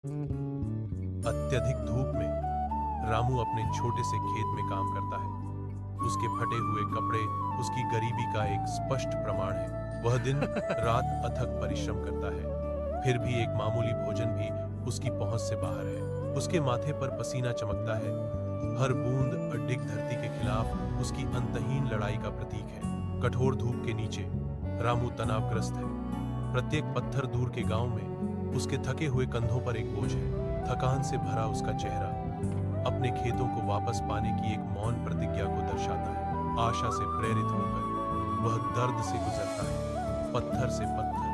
अत्यधिक धूप में रामू अपने छोटे से खेत में काम करता है। उसके फटे हुए कपड़े उसकी गरीबी का एक स्पष्ट प्रमाण है। वह दिन रात अथक परिश्रम करता है, फिर भी एक मामूली भोजन भी उसकी पहुंच से बाहर है। उसके माथे पर पसीना चमकता है, हर बूंद अडिग धरती के खिलाफ उसकी अंतहीन लड़ाई का प्रतीक है। कठोर धूप के नीचे रामू तनावग्रस्त है। प्रत्येक पत्थर दूर के गांव में उसके थके हुए कंधों पर एक बोझ है। थकान से भरा उसका चेहरा अपने खेतों को वापस पाने की एक मौन प्रतिज्ञा को दर्शाता है। आशा से प्रेरित होकर वह दर्द से गुजरता है, पत्थर से पत्थर,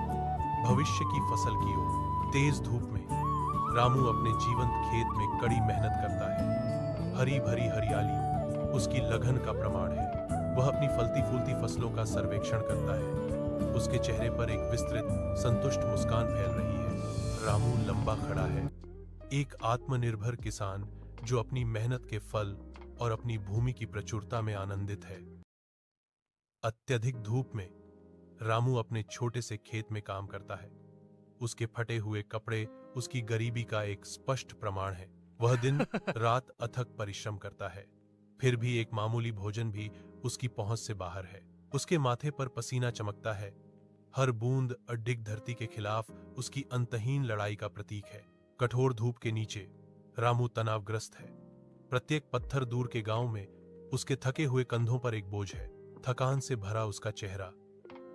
भविष्य की फसल की ओर। तेज धूप में रामू अपने जीवंत खेत में कड़ी मेहनत करता है। हरी भरी हरियाली उसकी लगन का प्रमाण है। वह अपनी फलती फूलती फसलों का सर्वेक्षण करता है। उसके चेहरे पर एक विस्तृत संतुष्ट मुस्कान फैल रही है। रामू लंबा खड़ा है, एक आत्मनिर्भर किसान जो अपनी मेहनत के फल और अपनी भूमि की प्रचुरता में आनंदित है। अत्यधिक धूप में रामू अपने छोटे से खेत में काम करता है। उसके फटे हुए कपड़े उसकी गरीबी का एक स्पष्ट प्रमाण है। वह दिन रात अथक परिश्रम करता है, फिर भी एक मामूली भोजन भी उसकी पहुंच से बाहर है। उसके माथे पर पसीना चमकता है, हर बूंद अडिग धरती के खिलाफ उसकी अंतहीन लड़ाई का प्रतीक है। कठोर धूप के नीचे रामू तनावग्रस्त है। प्रत्येक पत्थर दूर के गांव में उसके थके हुए कंधों पर एक बोझ है। थकान से भरा उसका चेहरा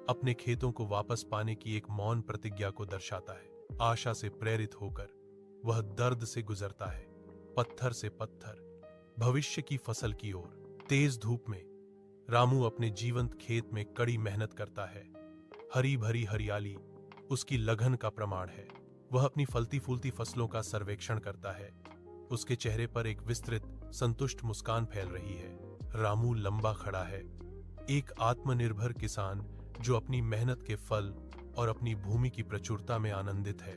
अपने खेतों को वापस पाने की एक मौन प्रतिज्ञा को दर्शाता है। आशा से प्रेरित होकर वह दर्द से गुजरता है, पत्थर से पत्थर, भविष्य की फसल की ओर। तेज धूप में रामू अपने जीवंत खेत में कड़ी मेहनत करता है। हरी भरी हरियाली उसकी लगन का प्रमाण है। वह अपनी फलती फूलती फसलों का सर्वेक्षण करता है। उसके चेहरे पर एक विस्तृत संतुष्ट मुस्कान फैल रही है। रामू लंबा खड़ा है, एक आत्मनिर्भर किसान जो अपनी मेहनत के फल और अपनी भूमि की प्रचुरता में आनंदित है।